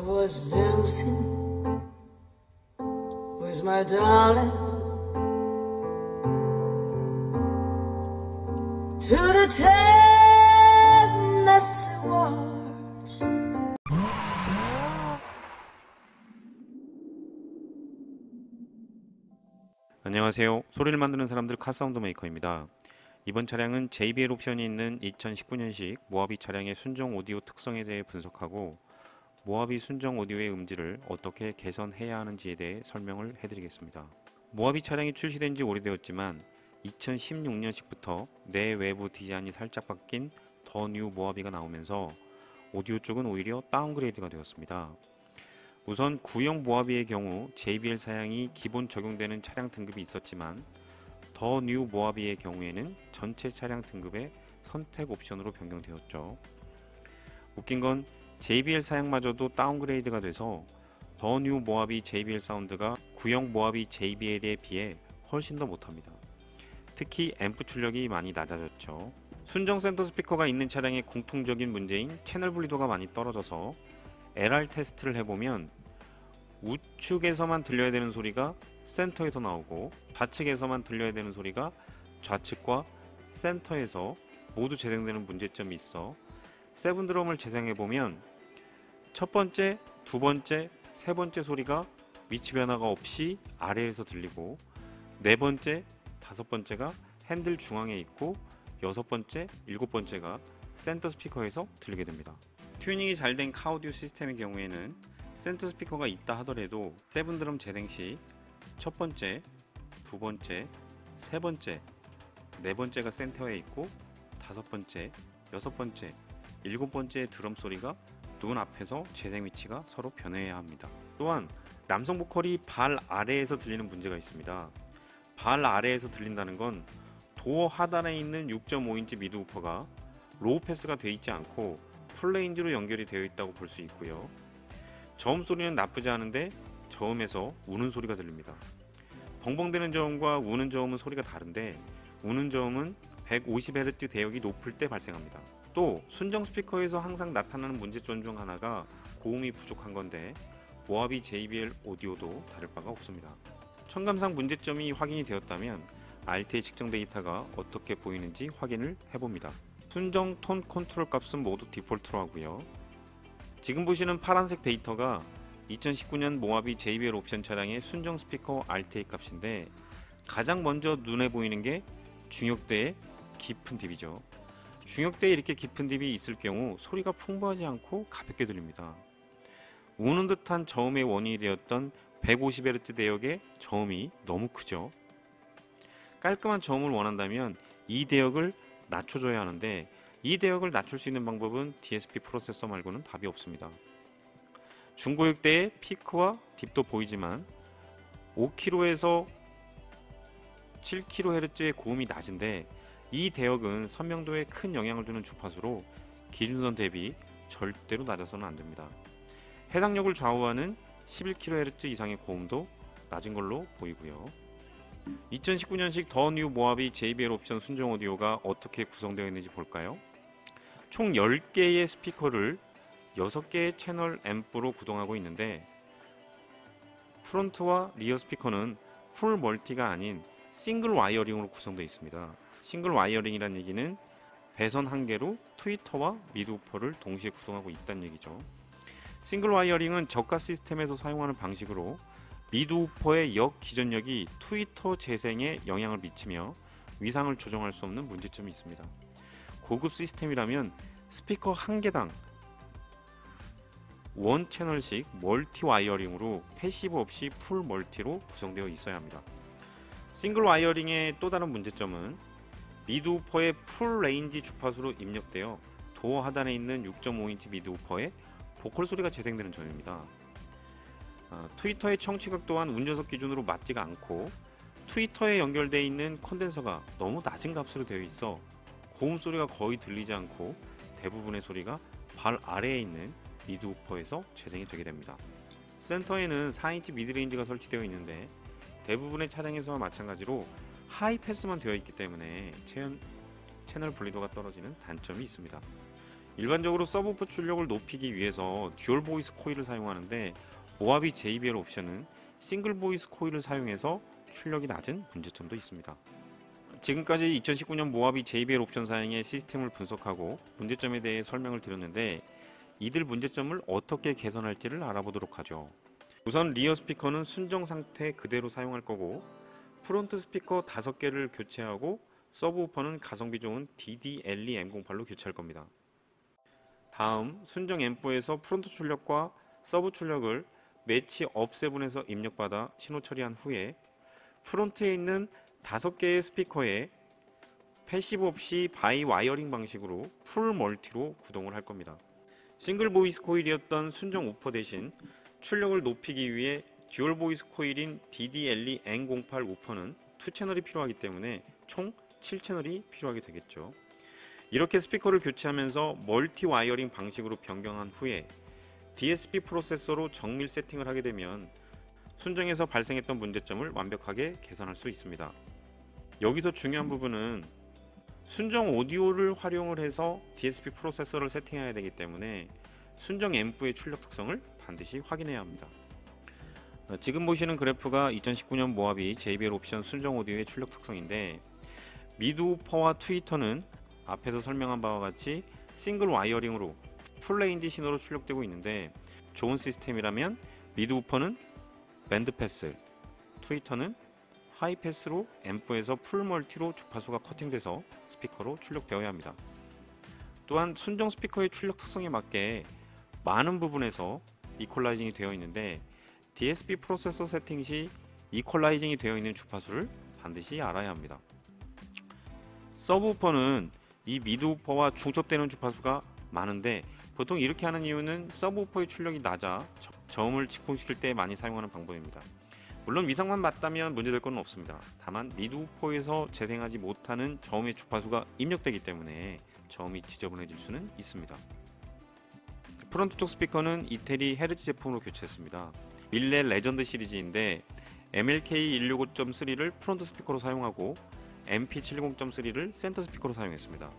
was dancing with my darling to the Tennessee Waltz. 안녕하세요. 소리를 만드는 사람들 카사운드 메이커입니다. 이번 차량은 JBL 옵션이 있는 2019년식 모하비 차량의 순정 오디오 특성에 대해 분석하고 모하비 순정 오디오의 음질을 어떻게 개선해야 하는지에 대해 설명을 해드리겠습니다. 모하비 차량이 출시된 지 오래되었지만 2016년식부터 내외부 디자인이 살짝 바뀐 더 뉴 모하비가 나오면서 오디오 쪽은 오히려 다운그레이드가 되었습니다. 우선 구형 모하비의 경우 JBL 사양이 기본 적용되는 차량 등급이 있었지만 더 뉴 모하비의 경우에는 전체 차량 등급의 선택 옵션으로 변경되었죠. 웃긴 건 JBL 사양마저도 다운그레이드가 돼서 더 뉴 모하비 JBL 사운드가 구형 모하비 JBL에 비해 훨씬 더 못합니다. 특히 앰프 출력이 많이 낮아졌죠. 순정 센터 스피커가 있는 차량의 공통적인 문제인 채널 분리도가 많이 떨어져서 LR 테스트를 해보면 우측에서만 들려야 되는 소리가 센터에서 나오고 좌측에서만 들려야 되는 소리가 좌측과 센터에서 모두 재생되는 문제점이 있어 세븐드럼을 재생해보면 첫 번째, 두 번째, 세 번째 소리가 위치 변화가 없이 아래에서 들리고 네 번째, 다섯 번째가 핸들 중앙에 있고 여섯 번째, 일곱 번째가 센터 스피커에서 들리게 됩니다. 튜닝이 잘 된 카오디오 시스템의 경우에는 센터 스피커가 있다 하더라도 세븐드럼 재생 시 첫 번째, 두 번째, 세 번째, 네 번째가 센터에 있고 다섯 번째, 여섯 번째, 일곱 번째의 드럼 소리가 눈 앞에서 재생 위치가 서로 변해야 합니다. 또한 남성 보컬이 발 아래에서 들리는 문제가 있습니다. 발 아래에서 들린다는 건 도어 하단에 있는 6.5인치 미드 우퍼가 로우 패스가 되어 있지 않고 풀레인지로 연결이 되어 있다고 볼 수 있고요. 저음 소리는 나쁘지 않은데 저음에서 우는 소리가 들립니다. 벙벙대는 저음과 우는 저음은 소리가 다른데 우는 저음은 150Hz 대역이 높을 때 발생합니다. 또 순정 스피커에서 항상 나타나는 문제점 중 하나가 고음이 부족한 건데 모하비 JBL 오디오도 다를 바가 없습니다. 첨감상 문제점이 확인이 되었다면 RTA 측정 데이터가 어떻게 보이는지 확인을 해봅니다. 순정 톤 컨트롤 값은 모두 디폴트로 하고요. 지금 보시는 파란색 데이터가 2019년 모하비 JBL 옵션 차량의 순정 스피커 RTA 값인데 가장 먼저 눈에 보이는 게 중역대의 깊은 딥이죠. 중역대에 이렇게 깊은 딥이 있을 경우 소리가 풍부하지 않고 가볍게 들립니다. 우는 듯한 저음의 원인이 되었던 150Hz 대역의 저음이 너무 크죠. 깔끔한 저음을 원한다면 이 대역을 낮춰줘야 하는데 이 대역을 낮출 수 있는 방법은 DSP 프로세서 말고는 답이 없습니다. 중고역대의 피크와 딥도 보이지만 5kHz에서 7kHz의 고음이 낮은데 이 대역은 선명도에 큰 영향을 주는 주파수로 기준선 대비 절대로 낮아서는 안됩니다. 해당역을 좌우하는 11kHz 이상의 고음도 낮은 걸로 보이고요. 2019년식 더 뉴 모하비 JBL 옵션 순정 오디오가 어떻게 구성되어 있는지 볼까요? 총 10개의 스피커를 6개의 채널 앰프로 구동하고 있는데 프론트와 리어 스피커는 풀 멀티가 아닌 싱글 와이어링으로 구성되어 있습니다. 싱글 와이어링이란 얘기는 배선 한 개로 트위터와 미드 우퍼를 동시에 구동하고 있다는 얘기죠. 싱글 와이어링은 저가 시스템에서 사용하는 방식으로 미드 우퍼의 역 기전력이 트위터 재생에 영향을 미치며 위상을 조정할 수 없는 문제점이 있습니다. 고급 시스템이라면 스피커 한 개당 원 채널씩 멀티 와이어링으로 패시브 없이 풀 멀티로 구성되어 있어야 합니다. 싱글 와이어링의 또 다른 문제점은 미드 우퍼의 풀 레인지 주파수로 입력되어 도어 하단에 있는 6.5인치 미드 우퍼에 보컬 소리가 재생되는 점입니다. 트위터의 청취각 또한 운전석 기준으로 맞지가 않고 트위터에 연결되어 있는 컨덴서가 너무 낮은 값으로 되어 있어 고음 소리가 거의 들리지 않고 대부분의 소리가 발 아래에 있는 미드 우퍼에서 재생이 되게 됩니다. 센터에는 4인치 미드레인지가 설치되어 있는데 대부분의 차량에서와 마찬가지로 하이 패스만 되어 있기 때문에 채널 분리도가 떨어지는 단점이 있습니다. 일반적으로 서브우퍼 출력을 높이기 위해서 듀얼 보이스 코일을 사용하는데 모하비 JBL 옵션은 싱글 보이스 코일을 사용해서 출력이 낮은 문제점도 있습니다. 지금까지 2019년 모하비 JBL 옵션 사양의 시스템을 분석하고 문제점에 대해 설명을 드렸는데 이들 문제점을 어떻게 개선할지를 알아보도록 하죠. 우선 리어 스피커는 순정 상태 그대로 사용할 거고 프론트 스피커 5개를 교체하고 서브우퍼는 가성비 좋은 DD-LE M08로 교체할 겁니다. 다음 순정 앰프에서 프론트 출력과 서브 출력을 매치 업7에서 입력받아 신호 처리한 후에 프론트에 있는 5개의 스피커에 패시브 없이 바이 와이어링 방식으로 풀 멀티로 구동을 할 겁니다. 싱글 보이스 코일이었던 순정 우퍼 대신 출력을 높이기 위해 듀얼 보이스 코일인 DD-LE N08 우퍼는 2채널이 필요하기 때문에 총 7채널이 필요하게 되겠죠. 이렇게 스피커를 교체하면서 멀티 와이어링 방식으로 변경한 후에 DSP 프로세서로 정밀 세팅을 하게 되면 순정에서 발생했던 문제점을 완벽하게 개선할 수 있습니다. 여기서 중요한 부분은 순정 오디오를 활용을 해서 DSP 프로세서를 세팅해야 되기 때문에 순정 앰프의 출력 특성을 반드시 확인해야 합니다. 지금 보시는 그래프가 2019년 모하비 JBL 옵션 순정 오디오의 출력 특성인데 미드우퍼와 트위터는 앞에서 설명한 바와 같이 싱글 와이어링으로 풀레인지 신호로 출력되고 있는데 좋은 시스템이라면 미드우퍼는 밴드패스, 트위터는 하이패스로 앰프에서 풀멀티로 주파수가 커팅돼서 스피커로 출력되어야 합니다. 또한 순정 스피커의 출력 특성에 맞게 많은 부분에서 이퀄라이징이 되어 있는데 DSP 프로세서 세팅 시 이퀄라이징이 되어 있는 주파수를 반드시 알아야 합니다. 서브우퍼는 이 미드우퍼와 중첩되는 주파수가 많은데 보통 이렇게 하는 이유는 서브우퍼의 출력이 낮아 저음을 직통시킬 때 많이 사용하는 방법입니다. 물론 위상만 맞다면 문제될 건 없습니다. 다만 미드우퍼에서 재생하지 못하는 저음의 주파수가 입력되기 때문에 저음이 지저분해질 수는 있습니다. 프론트 쪽 스피커는 이태리 헤르츠 제품으로 교체했습니다. 밀레 레전드 시리즈인데 MLK165.3를 프론트 스피커로 사용하고 MP70.3를 센터 스피커로 사용했습니다.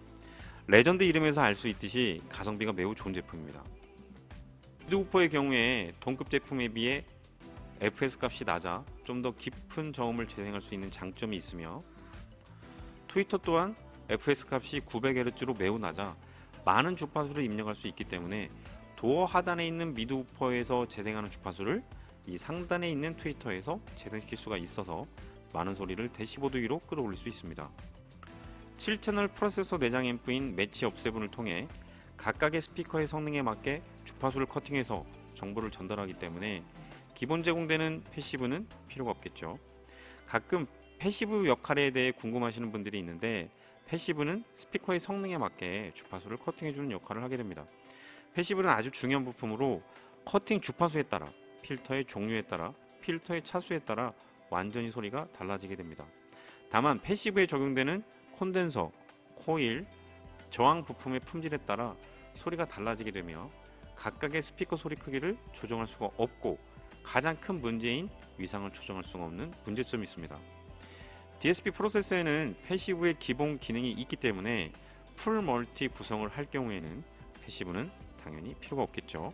레전드 이름에서 알 수 있듯이 가성비가 매우 좋은 제품입니다. 미드우퍼의 경우에 동급 제품에 비해 FS 값이 낮아 좀 더 깊은 저음을 재생할 수 있는 장점이 있으며 트위터 또한 FS 값이 900Hz로 매우 낮아 많은 주파수를 입력할 수 있기 때문에 도어 하단에 있는 미드우퍼에서 재생하는 주파수를 이 상단에 있는 트위터에서 재생시킬 수가 있어서 많은 소리를 대시보드 위로 끌어올릴 수 있습니다. 7채널 프로세서 내장 앰프인 매치 업7을 통해 각각의 스피커의 성능에 맞게 주파수를 커팅해서 정보를 전달하기 때문에 기본 제공되는 패시브는 필요가 없겠죠. 가끔 패시브 역할에 대해 궁금하시는 분들이 있는데 패시브는 스피커의 성능에 맞게 주파수를 커팅해주는 역할을 하게 됩니다. 패시브는 아주 중요한 부품으로 커팅 주파수에 따라 필터의 종류에 따라 필터의 차수에 따라 완전히 소리가 달라지게 됩니다. 다만 패시브에 적용되는 콘덴서, 코일, 저항 부품의 품질에 따라 소리가 달라지게 되며 각각의 스피커 소리 크기를 조정할 수가 없고 가장 큰 문제인 위상을 조정할 수가 없는 문제점이 있습니다. DSP 프로세서에는 패시브의 기본 기능이 있기 때문에 풀 멀티 구성을 할 경우에는 패시브는 당연히 필요가 없겠죠.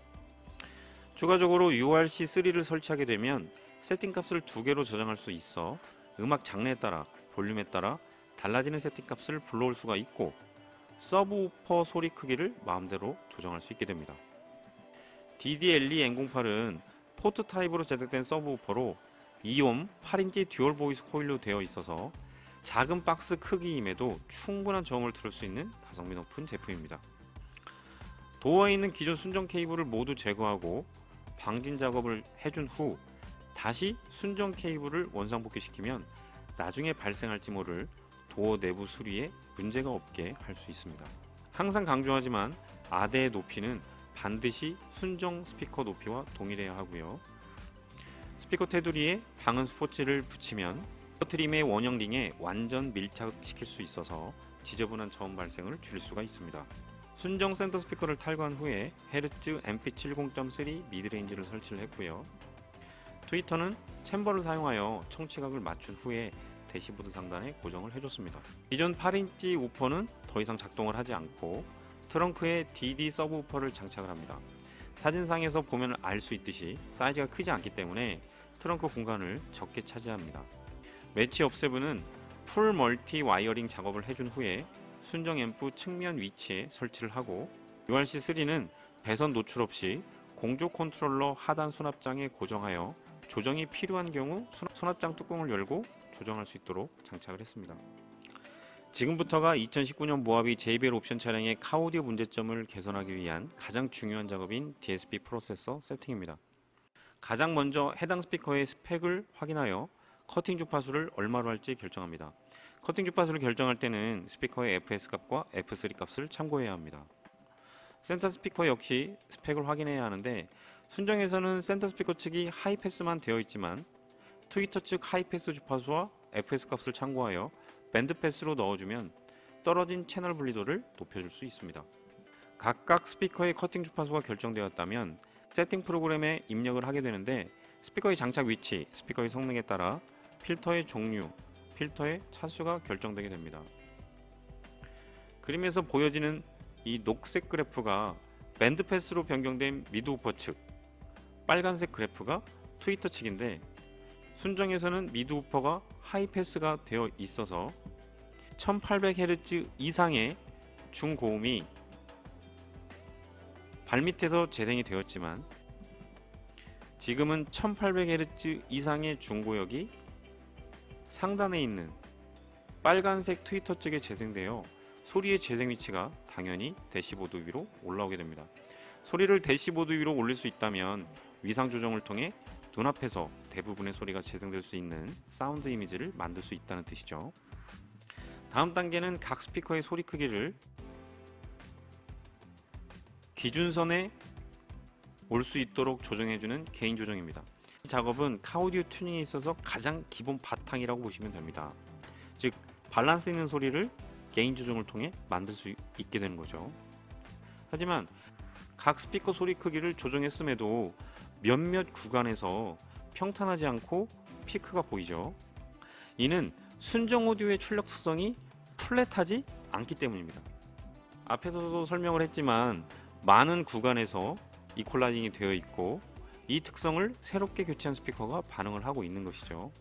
추가적으로 URC3를 설치하게 되면 세팅 값을 2개로 저장할 수 있어 음악 장르에 따라 볼륨에 따라 달라지는 세팅 값을 불러올 수가 있고 서브우퍼 소리 크기를 마음대로 조정할 수 있게 됩니다. DD-LE N08은 포트 타입으로 제작된 서브우퍼로 2옴 8인치 듀얼 보이스 코일로 되어 있어서 작은 박스 크기임에도 충분한 저음을 들을 수 있는 가성비 높은 제품입니다. 도어에 있는 기존 순정 케이블을 모두 제거하고 방진 작업을 해준 후 다시 순정 케이블을 원상복귀시키면 나중에 발생할지 모를 도어 내부 수리에 문제가 없게 할 수 있습니다. 항상 강조하지만 아대의 높이는 반드시 순정 스피커 높이와 동일해야 하고요. 스피커 테두리에 방음 스포츠를 붙이면 트림의 원형 링에 완전 밀착시킬 수 있어서 지저분한 저음 발생을 줄일 수가 있습니다. 순정 센터 스피커를 탈거한 후에 헤르츠 MP70.3 미드레인지를 설치를 했고요. 트위터는 챔버를 사용하여 청취각을 맞춘 후에 대시보드 상단에 고정을 해줬습니다. 기존 8인치 우퍼는 더 이상 작동을 하지 않고 트렁크에 DD 서브우퍼를 장착을 합니다. 사진상에서 보면 알 수 있듯이 사이즈가 크지 않기 때문에 트렁크 공간을 적게 차지합니다. 매치 업7은 풀 멀티 와이어링 작업을 해준 후에 순정 앰프 측면 위치에 설치를 하고, URC3는 배선 노출 없이 공조 컨트롤러 하단 수납장에 고정하여 조정이 필요한 경우 수납장 뚜껑을 열고 조정할 수 있도록 장착을 했습니다. 지금부터가 2019년 모하비 JBL 옵션 차량의 카오디오 문제점을 개선하기 위한 가장 중요한 작업인 DSP 프로세서 세팅입니다. 가장 먼저 해당 스피커의 스펙을 확인하여 커팅 주파수를 얼마로 할지 결정합니다. 커팅 주파수를 결정할 때는 스피커의 FS 값과 F3 값을 참고해야 합니다. 센터 스피커 역시 스펙을 확인해야 하는데, 순정에서는 센터 스피커 측이 하이패스만 되어 있지만 트위터 측 하이패스 주파수와 FS 값을 참고하여 밴드패스로 넣어주면 떨어진 채널 분리도를 높여줄 수 있습니다. 각각 스피커의 커팅 주파수가 결정되었다면 세팅 프로그램에 입력을 하게 되는데, 스피커의 장착 위치, 스피커의 성능에 따라 필터의 종류, 필터의 차수가 결정되게 됩니다. 그림에서 보여지는 이 녹색 그래프가 밴드패스로 변경된 미드우퍼 측, 빨간색 그래프가 트위터 측인데, 순정에서는 미드우퍼가 하이패스가 되어 있어서 1800Hz 이상의 중고음이 발밑에서 재생이 되었지만, 지금은 1800Hz 이상의 중고역이 상단에 있는 빨간색 트위터 측에 재생되어 소리의 재생 위치가 당연히 대시보드 위로 올라오게 됩니다. 소리를 대시보드 위로 올릴 수 있다면 위상 조정을 통해 눈앞에서 대부분의 소리가 재생될 수 있는 사운드 이미지를 만들 수 있다는 뜻이죠. 다음 단계는 각 스피커의 소리 크기를 기준선에 올 수 있도록 조정해주는 개인 조정입니다. 이 작업은 카오디오 튜닝에 있어서 가장 기본 바탕이라고 보시면 됩니다. 즉, 밸런스 있는 소리를 개인 조정을 통해 만들 수 있게 되는 거죠. 하지만 각 스피커 소리 크기를 조정했음에도 몇몇 구간에서 평탄하지 않고 피크가 보이죠. 이는 순정 오디오의 출력 특성이 플랫하지 않기 때문입니다. 앞에서도 설명을 했지만 많은 구간에서 이퀄라이징이 되어 있고, 이 특성을 새롭게 교체한 스피커가 반응을 하고 있는 것이죠.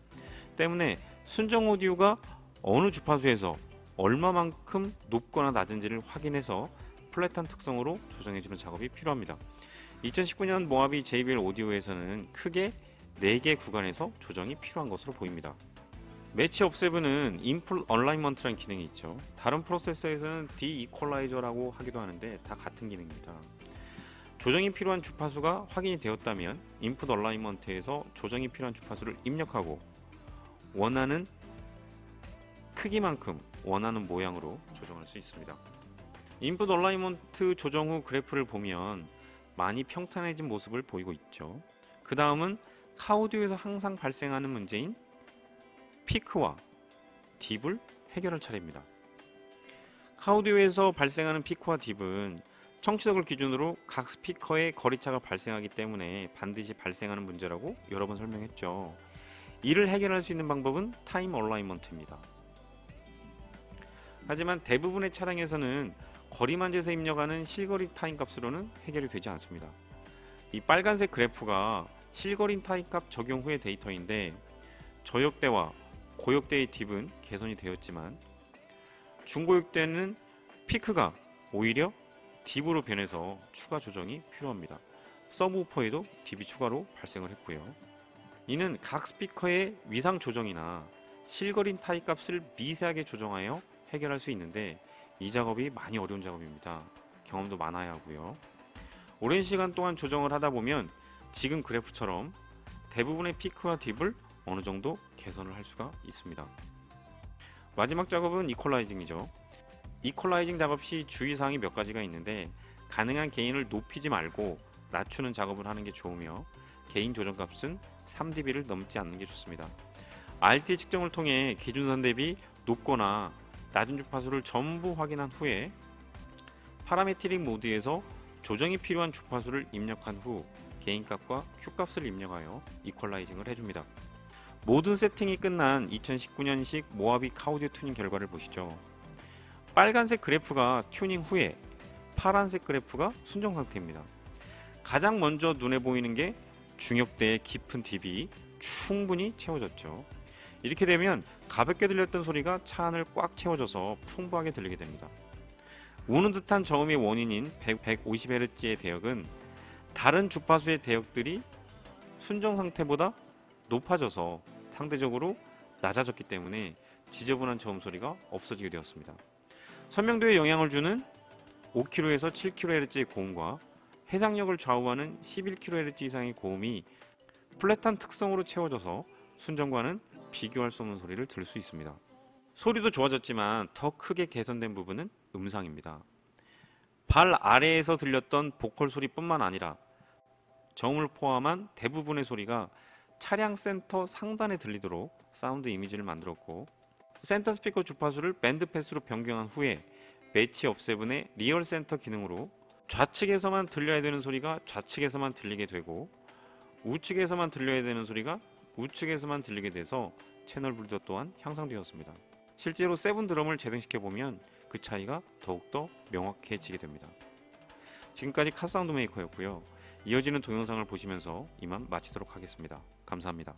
때문에 순정 오디오가 어느 주파수에서 얼마만큼 높거나 낮은지를 확인해서 플랫한 특성으로 조정해주는 작업이 필요합니다. 2019년 모하비 JBL 오디오에서는 크게 4개 구간에서 조정이 필요한 것으로 보입니다. 매치 업7은 인풋 얼라이먼트라는 기능이 있죠. 다른 프로세서에서는 디이퀄라이저라고 하기도 하는데 다 같은 기능입니다. 조정이 필요한 주파수가 확인이 되었다면 인풋 얼라이먼트에서 조정이 필요한 주파수를 입력하고 원하는 크기만큼 원하는 모양으로 조정할 수 있습니다. 인풋 얼라이먼트 조정 후 그래프를 보면 많이 평탄해진 모습을 보이고 있죠. 그 다음은 카오디오에서 항상 발생하는 문제인 피크와 딥을 해결할 차례입니다. 카오디오에서 발생하는 피크와 딥은 청취석을 기준으로 각 스피커의 거리차가 발생하기 때문에 반드시 발생하는 문제라고 여러 번 설명했죠. 이를 해결할 수 있는 방법은 타임 얼라이먼트입니다. 하지만 대부분의 차량에서는 거리만 재서 입력하는 실거리 타임 값으로는 해결이 되지 않습니다. 이 빨간색 그래프가 실거리 타임 값 적용 후의 데이터인데, 저역대와 고역대의 딥은 개선이 되었지만 중고역대는 피크가 오히려 딥으로 변해서 추가 조정이 필요합니다. 서브우퍼에도 딥이 추가로 발생을 했고요. 이는 각 스피커의 위상 조정이나 실거리 타임 값을 미세하게 조정하여 해결할 수 있는데, 이 작업이 많이 어려운 작업입니다. 경험도 많아야 하고요. 오랜 시간 동안 조정을 하다 보면 지금 그래프처럼 대부분의 피크와 딥을 어느 정도 개선을 할 수가 있습니다. 마지막 작업은 이퀄라이징이죠. 이퀄라이징 작업 시 주의사항이 몇 가지가 있는데, 가능한 게인을 높이지 말고 낮추는 작업을 하는 게 좋으며, 게인 조정값은 3dB를 넘지 않는 게 좋습니다. RTA 측정을 통해 기준선 대비 높거나 낮은 주파수를 전부 확인한 후에 파라메트릭 모드에서 조정이 필요한 주파수를 입력한 후 게인값과 Q값을 입력하여 이퀄라이징을 해줍니다. 모든 세팅이 끝난 2019년식 모하비 카오디오 튜닝 결과를 보시죠. 빨간색 그래프가 튜닝 후에 파란색 그래프가 순정 상태입니다. 가장 먼저 눈에 보이는 게 중역대의 깊은 딥이 충분히 채워졌죠. 이렇게 되면 가볍게 들렸던 소리가 차 안을 꽉 채워져서 풍부하게 들리게 됩니다. 우는 듯한 저음의 원인인 150Hz의 대역은 다른 주파수의 대역들이 순정 상태보다 높아져서 상대적으로 낮아졌기 때문에 지저분한 저음 소리가 없어지게 되었습니다. 선명도에 영향을 주는 5kHz에서 7kHz의 고음과 해상력을 좌우하는 11kHz 이상의 고음이 플랫한 특성으로 채워져서 순정과는 비교할 수 없는 소리를 들을 수 있습니다. 소리도 좋아졌지만 더 크게 개선된 부분은 음상입니다. 발 아래에서 들렸던 보컬 소리뿐만 아니라 저음을 포함한 대부분의 소리가 차량 센터 상단에 들리도록 사운드 이미지를 만들었고, 센터 스피커 주파수를 밴드 패스로 변경한 후에 매치 업세븐의 리얼 센터 기능으로 좌측에서만 들려야 되는 소리가 좌측에서만 들리게 되고 우측에서만 들려야 되는 소리가 우측에서만 들리게 돼서 채널 불도 또한 향상되었습니다. 실제로 세븐 드럼을 재생시켜 보면 그 차이가 더욱더 명확해지게 됩니다. 지금까지 카사운드 메이커였고요. 이어지는 동영상을 보시면서 이만 마치도록 하겠습니다. 감사합니다.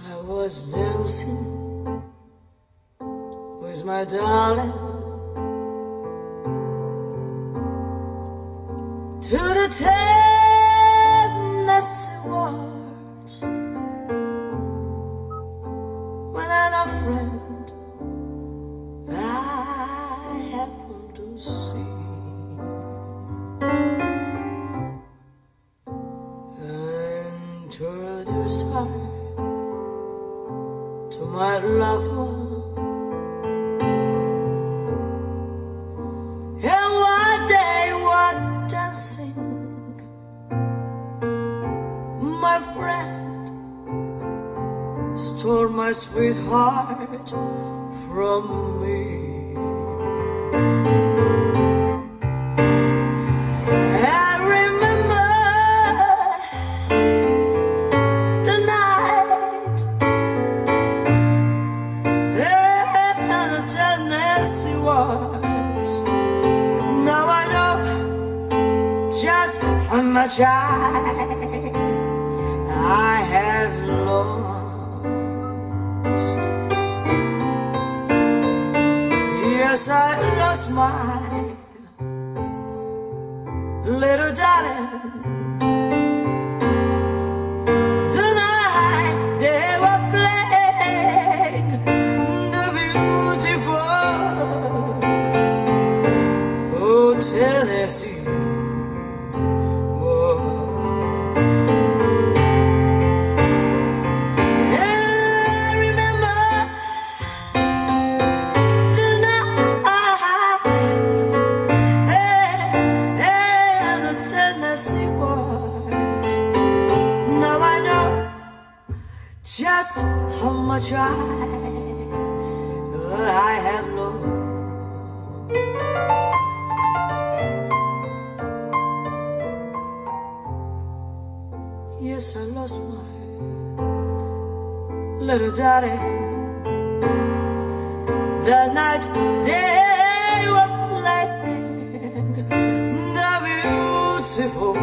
I was dancing with my darling to the Tennessee Waltz when a friend I happened to see introduced her to my loved one, and one day while dancing, my friend stole my sweetheart from me. Now I know just how much I had lost. Yes, I lost my little darling the night they were playing the beautiful Tennessee. Whoa. I remember the night and the Tennessee words. Now I know just how much I have lost. Yes, I lost my little daddy that night they were playing the beautiful